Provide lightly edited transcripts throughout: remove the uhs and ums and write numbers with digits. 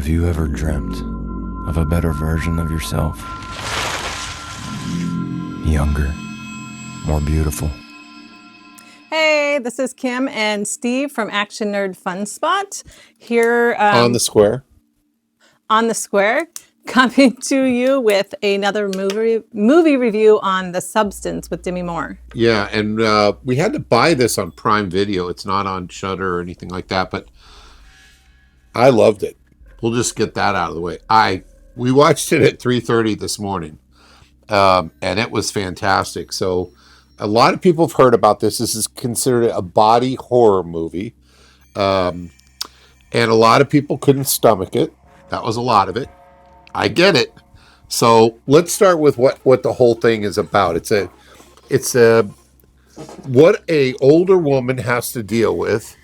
Have you ever dreamt of a better version of yourself? Younger, more beautiful. Hey, this is Kim and Steve from Action Nerd Fun Spot here on the square. On the square, coming to you with another movie review on The Substance with Demi Moore. Yeah, and we had to buy this on Prime Video. It's not on Shudder or anything like that, but I loved it. We'll just get that out of the way. We watched it at 3:30 this morning, and it was fantastic. So a lot of people have heard about this. This is considered a body horror movie, and a lot of people couldn't stomach it. That was a lot of it. I get it. So let's start with what the whole thing is about. It's what a older woman has to deal with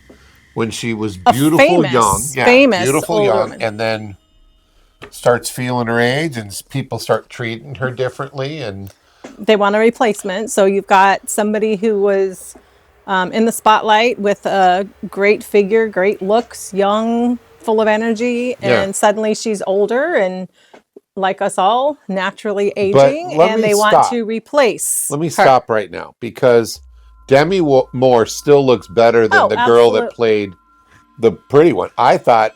when she was beautiful, beautiful young, woman. And then starts feeling her age, and people start treating her differently, and they want a replacement. So you've got somebody who was in the spotlight with a great figure, great looks, young, full of energy, and suddenly she's older and, like us all, naturally aging, and they want to replace. Let me stop right now, because Demi Moore still looks better than the girl that played the pretty one. I thought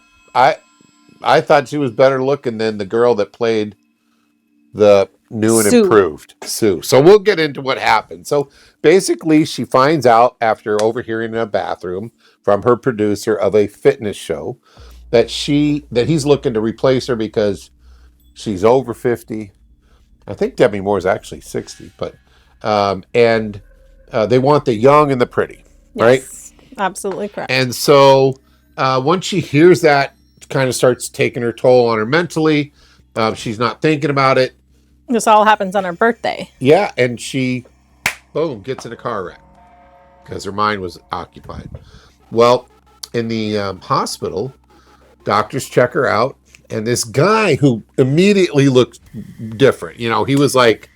she was better looking than the girl that played the new and improved Sue. So we'll get into what happened. So basically, she finds out after overhearing in a bathroom from her producer of a fitness show that he's looking to replace her because she's over 50. I think Demi Moore is actually 60, but they want the young and the pretty, right? Yes, absolutely correct. And so once she hears that, it kind of starts taking her toll on her mentally. She's not thinking about it. This all happens on her birthday. Yeah, and she, boom, gets in a car wreck because her mind was occupied. Well, in the hospital, doctors check her out, and this guy who immediately looked different, he was like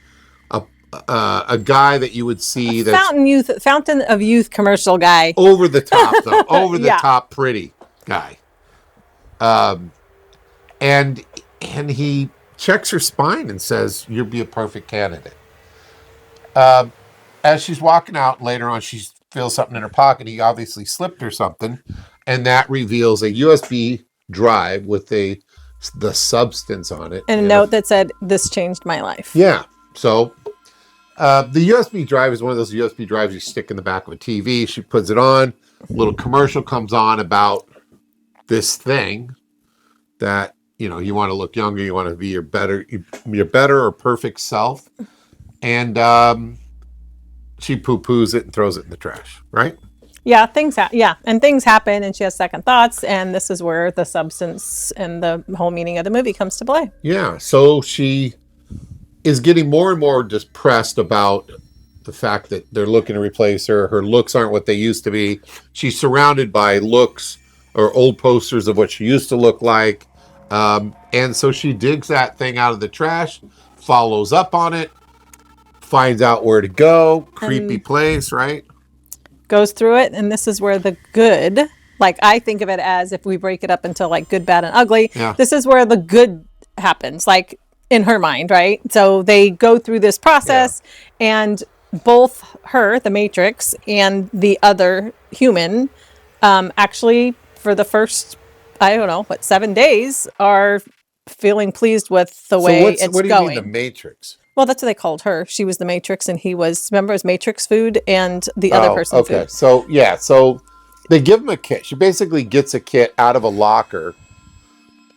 a guy that you would see that Fountain of Youth commercial guy, over the top though, over the top pretty guy, and he checks her spine and says, "You'd be a perfect candidate." As she's walking out later on, she feels something in her pocket. He obviously slipped her something, and that reveals a USB drive with the substance on it, and a note that said, "This changed my life." Yeah. So the USB drive is one of those USB drives you stick in the back of a TV. She puts it on. A little commercial comes on about this thing that you want to look younger. You want to be your better or perfect self, and she poo-poos it and throws it in the trash. Right. Yeah, things happen, and she has second thoughts, and this is where the substance and the whole meaning of the movie comes to play. Yeah, so she is getting more and more depressed about the fact that they're looking to replace her. Her looks aren't what they used to be. She's surrounded by looks or old posters of what she used to look like, and so she digs that thing out of the trash, follows up on it, finds out where to go. Creepy place, right? Goes through it, and this is where the good, like I think of it as, if we break it up into like good, bad, and ugly, this is where the good happens, like in her mind, right? So they go through this process, and both her, the Matrix, and the other human, actually for the first, 7 days, are feeling pleased with the way it's going. What do you mean the Matrix? Well, that's what they called her. She was the Matrix, and he was, remember, it was Matrix food and the other person food. So they give him a kit. She basically gets a kit out of a locker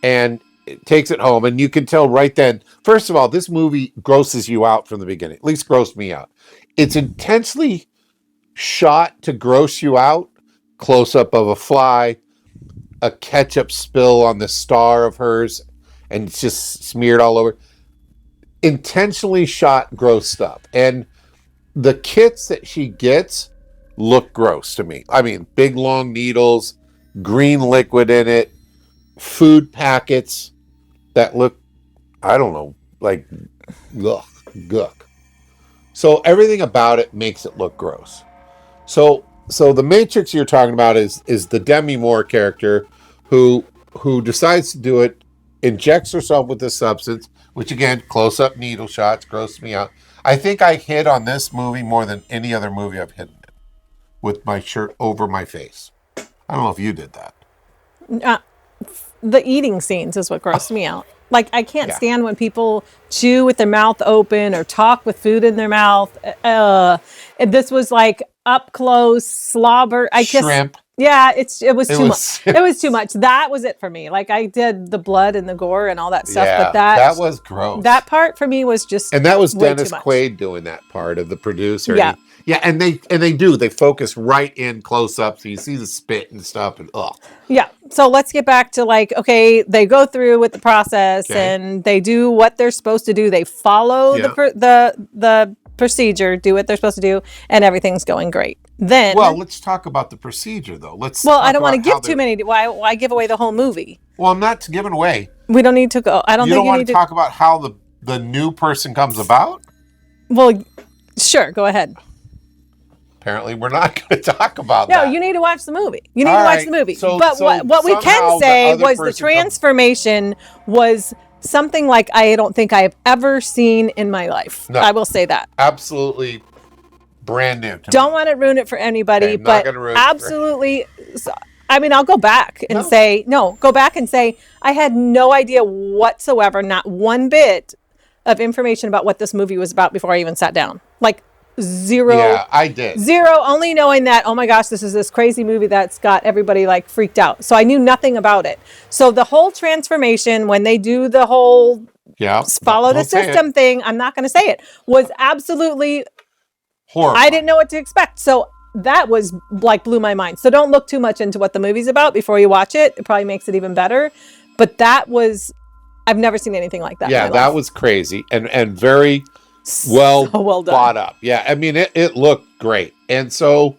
and takes it home. And you can tell right then, first of all, this movie grosses you out from the beginning. At least grossed me out. It's intensely shot to gross you out. Close-up of a fly, a ketchup spill on the star of hers, and it's just smeared all over. Intentionally shot gross stuff, and the kits that she gets look gross to me. I mean, big long needles, green liquid in it, food packets that look, I don't know, like guck. So everything about it makes it look gross. So the Matrix you're talking about is the Demi Moore character who who decides to do it, injects herself with this substance, which again, close-up needle shots, gross me out. I think I hit on this movie more than any other movie I've hit it with my shirt over my face. I don't know if you did that. The eating scenes is what grossed me out. Like, I can't stand when people chew with their mouth open or talk with food in their mouth. And this was like up close slobber. Shrimp. Yeah, it was too much. It was too much. That was it for me. Like, I did the blood and the gore and all that stuff, but that was gross. That part for me was just, and that was Dennis Quaid doing that part of the producer. Yeah, and they focus right in close up, so you see the spit and stuff, and yeah. So let's get back to like, okay, they go through with the process and they do what they're supposed to do. They follow the procedure, do what they're supposed to do, and everything's going great. Then, let's talk about the procedure, though. I don't want to give too many. Why give away the whole movie? Well, I'm not giving away. We don't need to go. I don't think you want to talk about how the new person comes about. Well, sure. Go ahead. Apparently, we're not going to talk about that. No, you need to watch the movie. You need to watch the movie. But what we can say was the transformation was something like I don't think I have ever seen in my life. No, I will say that. Absolutely brand new to me. Don't want to ruin it for anybody, but absolutely. I mean, I'll go back and say, I had no idea whatsoever, not one bit of information about what this movie was about before I even sat down. Like, zero. Yeah, I did. Zero, only knowing that, oh my gosh, this is this crazy movie that's got everybody like freaked out. So I knew nothing about it. So the whole transformation, when they do the whole follow the system thing, I'm not going to say it, was absolutely horrible. I didn't know what to expect. So that was like blew my mind. So don't look too much into what the movie's about before you watch it. It probably makes it even better. But that was, I've never seen anything like that. Yeah, that was crazy and very well done. Thought up. Yeah, I mean, it looked great. And so,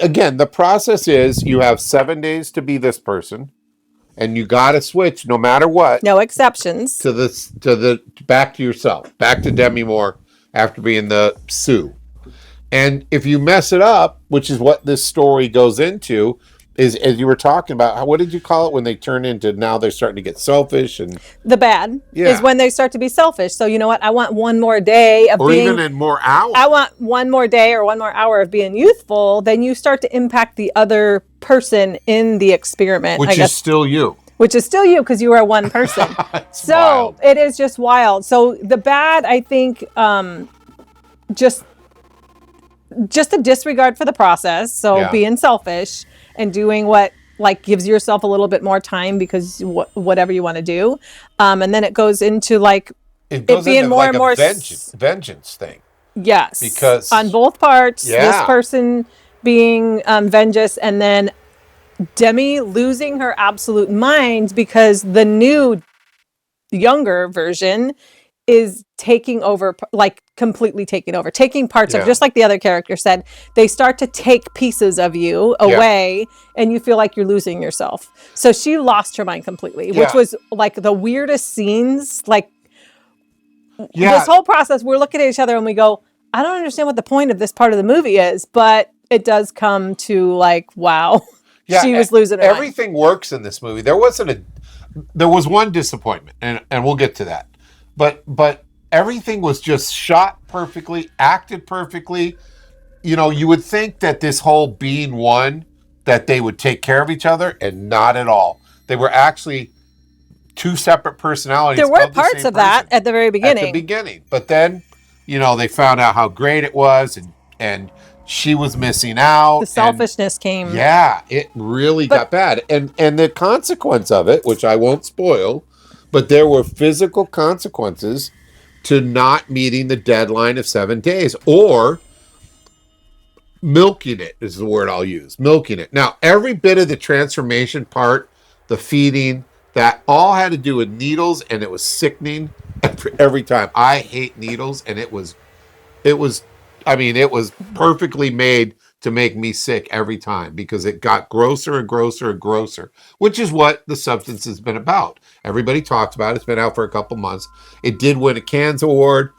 again, the process is you have 7 days to be this person, and you got to switch no matter what. No exceptions. To the back to yourself, back to Demi Moore after being the Sue. And if you mess it up, which is what this story goes into, is, as you were talking about, what did you call it when they turn into, now they're starting to get selfish? And the bad is when they start to be selfish. So you know what? I want one more day of being, even in more hours. I want one more day or one more hour of being youthful. Then you start to impact the other person in the experiment. Which is still you. Which is still you because you are one person. So wild. It is just wild. So the bad, I think, just a disregard for the process. So being selfish and doing what like gives yourself a little bit more time because whatever you want to do. And then it goes into like it being more and more vengeance thing. Yes. Because on both parts, this person being vengeance and then Demi losing her absolute mind because the new younger version is taking over, like completely taking over, taking parts of, just like the other character said, they start to take pieces of you away and you feel like you're losing yourself. So she lost her mind completely, which was like the weirdest scenes. Like this whole process, we're looking at each other and we go, I don't understand what the point of this part of the movie is, but it does come to like, wow, she was losing her everything mind. Works in this movie. There was one disappointment and we'll get to that. But everything was just shot perfectly, acted perfectly. You know, you would think that this whole being one, that they would take care of each other, and not at all. They were actually two separate personalities. There were parts of that at the very beginning. But then, you know, they found out how great it was, and she was missing out. The selfishness came. Yeah, it really got bad. And the consequence of it, which I won't spoil, but there were physical consequences to not meeting the deadline of 7 days, or milking it is the word I'll use. Milking it. Now, every bit of the transformation part, the feeding, that all had to do with needles, and it was sickening every time. I hate needles, and it was perfectly made to make me sick every time because it got grosser and grosser and grosser, which is what the substance has been about. Everybody talks about it. It's been out for a couple months. It did win a Cannes Award.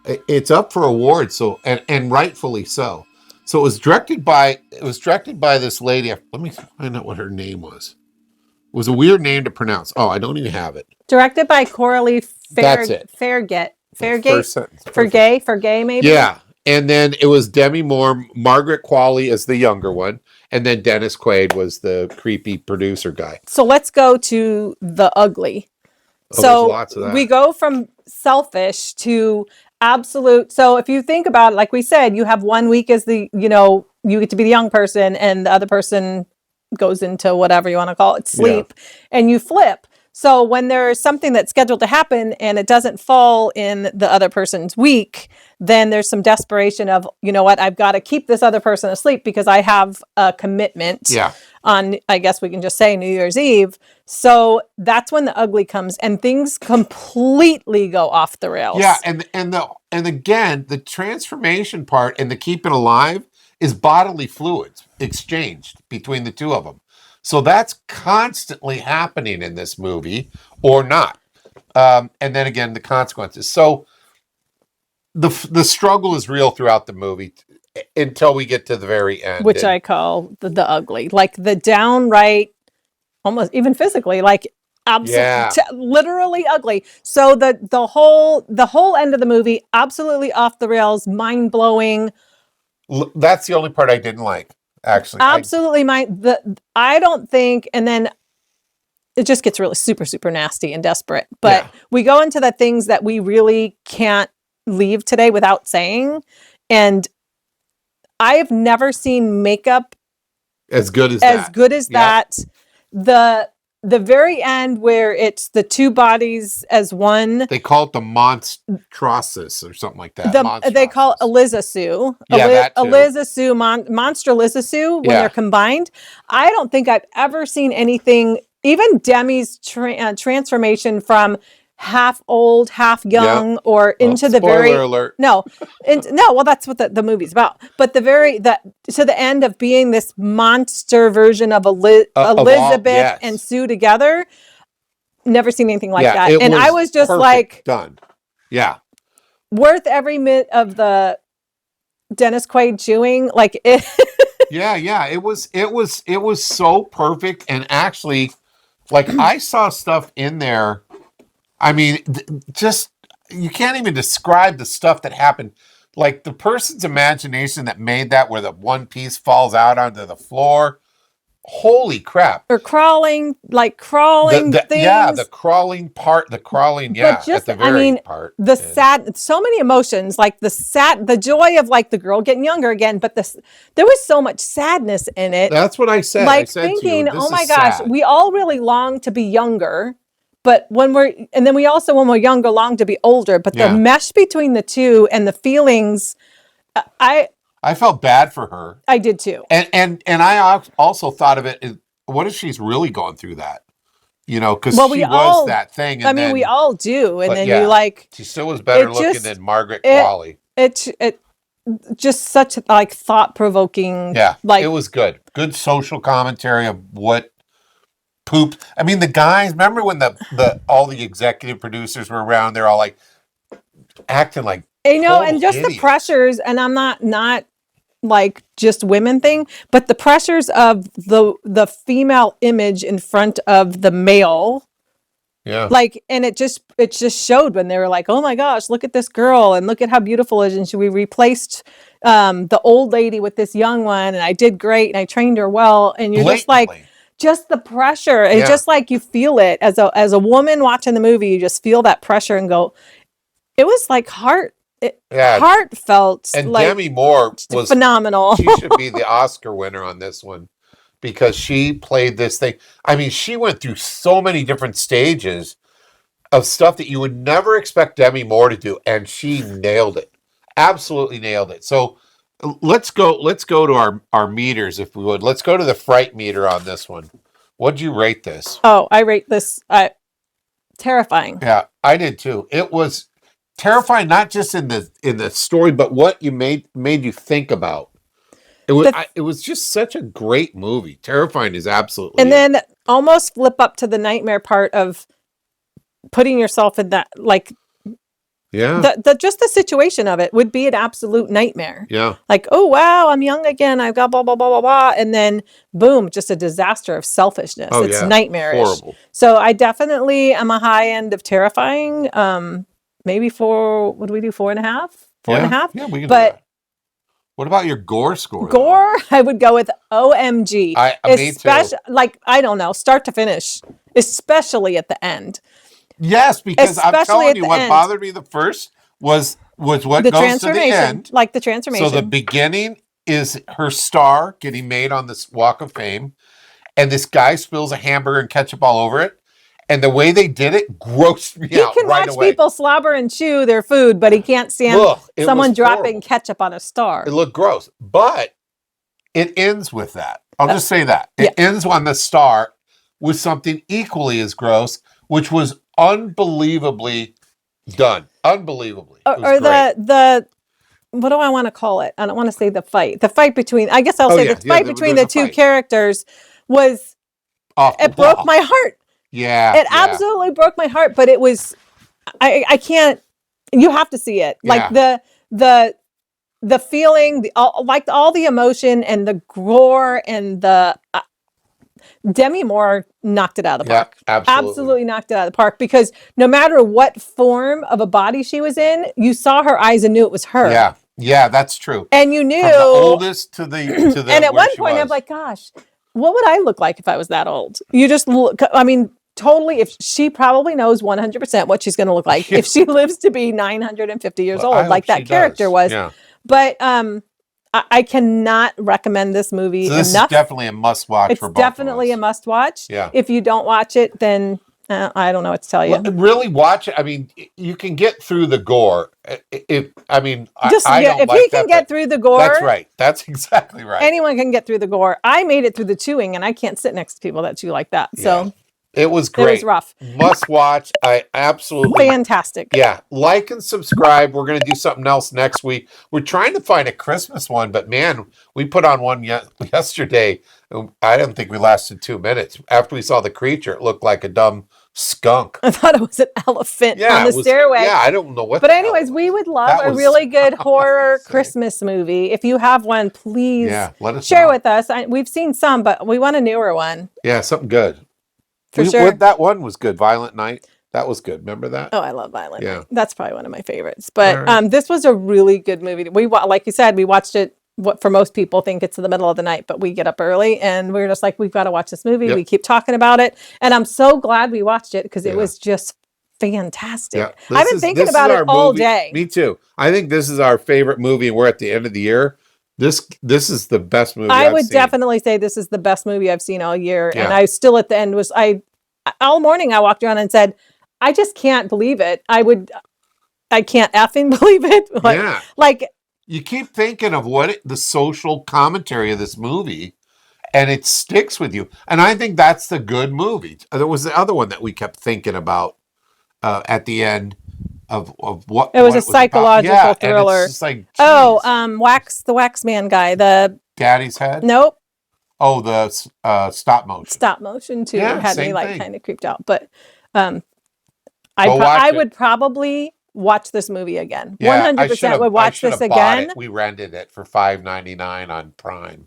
It's up for awards, so and rightfully so. So it was directed by this lady. Let me find out what her name was. was a weird name to pronounce. Oh, I don't even have it. Directed by Coralie That's it. Fairgate. First sentence. Fergay, maybe? Yeah. And then it was Demi Moore, Margaret Qualley as the younger one, and then Dennis Quaid was the creepy producer guy. So let's go to The Ugly. Oh, so there's lots of that. We go from selfish to absolute. So if you think about it, like we said, you have 1 week as the, you get to be the young person and the other person goes into whatever you want to call it, sleep, and you flip. So when there's something that's scheduled to happen and it doesn't fall in the other person's week, then there's some desperation of, you know what, I've got to keep this other person asleep because I have a commitment on, I guess we can just say, New Year's Eve. So that's when The Ugly comes and things completely go off the rails. Yeah, and again, the transformation part and the keeping alive is bodily fluids exchanged between the two of them. So that's constantly happening in this movie, or not. And then again, the consequences. So the struggle is real throughout the movie until we get to the very end. Which I call the ugly. Like the downright, almost even physically, like absolutely, literally ugly. So the whole end of the movie, absolutely off the rails, mind-blowing. That's the only part I didn't like. Actually, absolutely, I don't think, and then it just gets really super, super nasty and desperate. But we go into the things that we really can't leave today without saying. And I have never seen makeup as good as that. The very end where it's the two bodies as one. They call it the monstrosis or something like that. They call it Eliza Sue. Eliza Sue, Monster Eliza Sue, when they're combined. I don't think I've ever seen anything, even Demi's transformation from half old, half young, or into the very alert. No, well, that's what the movie's about. But to the end of being this monster version of Elizabeth and Sue together, never seen anything like that. And I was just like, done. Yeah, worth every minute of the Dennis Quaid chewing. Like it. It was so perfect, and actually, like I saw stuff in there. I mean, just, you can't even describe the stuff that happened. Like the person's imagination that made that, where the one piece falls out onto the floor. Holy crap. Or crawling things. Yeah, the crawling part, but just, at the very part. Sad, so many emotions, like the joy of like the girl getting younger again, but there was so much sadness in it. That's what I said. Like thinking, oh my gosh, we all really long to be younger. But when we're younger, long to be older. But the mesh between the two and the feelings, I felt bad for her. I did too. And I also thought of it, what if she's really going through that? Because she was that thing. And we all do. And then you like... She still was better looking than Margaret Qualley. It just such like thought-provoking. Yeah, it was good. Good social commentary of what... poop. I mean, the guys, remember when all the executive producers were around, they're all like acting like and just idiots. The pressures, and I'm not like just women thing, but the pressures of the female image in front of the male. Yeah. Like, and it just showed when they were like, oh my gosh, look at this girl and look at how beautiful it is. And we replaced the old lady with this young one, and I did great and I trained her well. And you're just like, just the pressure, and just like you feel it as a woman watching the movie, you just feel that pressure and go. It was like heartfelt. And like, Demi Moore was phenomenal. She should be the Oscar winner on this one because she played this thing. I mean, she went through so many different stages of stuff that you would never expect Demi Moore to do, and she nailed it. Absolutely nailed it. So. Let's go to our meters, if we would. Let's go to the fright meter on this one. What'd you rate this? Oh, I rate this terrifying. Yeah, I did too. It was terrifying, not just in the story, but what you made you think about. It was just such a great movie. Terrifying is absolutely. And then almost flip up to the nightmare part of putting yourself in that, like Yeah. Just the situation of it would be an absolute nightmare. Yeah. Like, oh, wow, I'm young again. I've got blah, blah, blah, blah, blah. And then boom, just a disaster of selfishness. Oh, It's yeah. nightmarish. Horrible. So I definitely am a high end of terrifying. Maybe what do we do? 4.5? 4.5? Yeah, we can do But that. What about your gore score? Gore, I would go with OMG. Me too. Like, I don't know, start to finish, especially at the end. Yes, because I'm telling you, what end. bothered me the first was what The goes to the end. Like the transformation. So the beginning is her star getting made on this Walk of Fame, and this guy spills a hamburger and ketchup all over it. And the way they did it grossed me out. He can watch people slobber and chew their food, but he can't stand someone dropping ketchup on a star. It looked gross. But it ends with that. I'll just say that. It ends on the star with something equally as gross, which was unbelievably done. Unbelievably. Or the what do I want to call it? I don't want to say the fight. The fight between, I guess I'll say the fight between the two characters was, it broke my heart. Yeah. It absolutely broke my heart, but it was, I can't, you have to see it. Like the feeling, all the emotion and the gore and the, Demi Moore knocked it out of the park. Absolutely knocked it out of the park, because no matter what form of a body she was in, you saw her eyes and knew it was her. Yeah. Yeah, that's true. And you knew. From the oldest to the and at one point I'm like, gosh, what would I look like if I was that old? You just look, I mean, totally, if she probably knows 100% what she's going to look like if she lives to be 950 years old, like that character was. Yeah. But I cannot recommend this movie enough. This is definitely a must-watch for both of us. It's definitely a must-watch. Yeah. If you don't watch it, then I don't know what to tell you. Really watch it. I mean, you can get through the gore. If he can get through the gore, that's right. That's exactly right. Anyone can get through the gore. I made it through the chewing, and I can't sit next to people that chew like that. So it was great. It was rough. Must watch. I absolutely fantastic. Yeah, like and subscribe. We're going to do something else next week. We're trying to find a Christmas one, but man, we put on one yesterday. I didn't think we lasted 2 minutes. After we saw the creature, it looked like a dumb skunk. I thought it was an elephant on the stairway. Yeah, I don't know what. But anyways, we would love a really good horror Christmas movie. If you have one, please let us share with us. We've seen some, but we want a newer one. Yeah, something good. For sure. That one was good. Violent Night. That was good. Remember that? Oh, I love Violent Night. That's probably one of my favorites. But this was a really good movie. Like you said, we watched it. What for most people think it's in the middle of the night, but we get up early and we're just like, we've got to watch this movie. We keep talking about it, and I'm so glad we watched it because it was just fantastic. I've been thinking about it all day. Me too. I think this is our favorite movie, and we're at the end of the year. This is the best movie I would definitely say this is the best movie I've seen all year. And I still at the end all morning I walked around and said, I just can't believe it. I can't effing believe it. Like you keep thinking of the social commentary of this movie, and it sticks with you. And I think that's the good movie. There was the other one that we kept thinking about at the end. Of what it was a psychological thriller. And it's just like, the Wax Man guy, the Daddy's Head. Nope. Oh, the stop motion. Stop motion too had me kind of creeped out. But I would probably watch this movie again. 100% would watch this again. We rented it for $5.99 on Prime,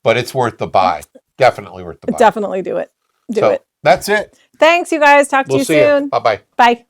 but it's worth the buy. Definitely worth the buy. Definitely do it. Do it. That's it. Thanks, you guys. Talk to you soon. Bye-bye. Bye.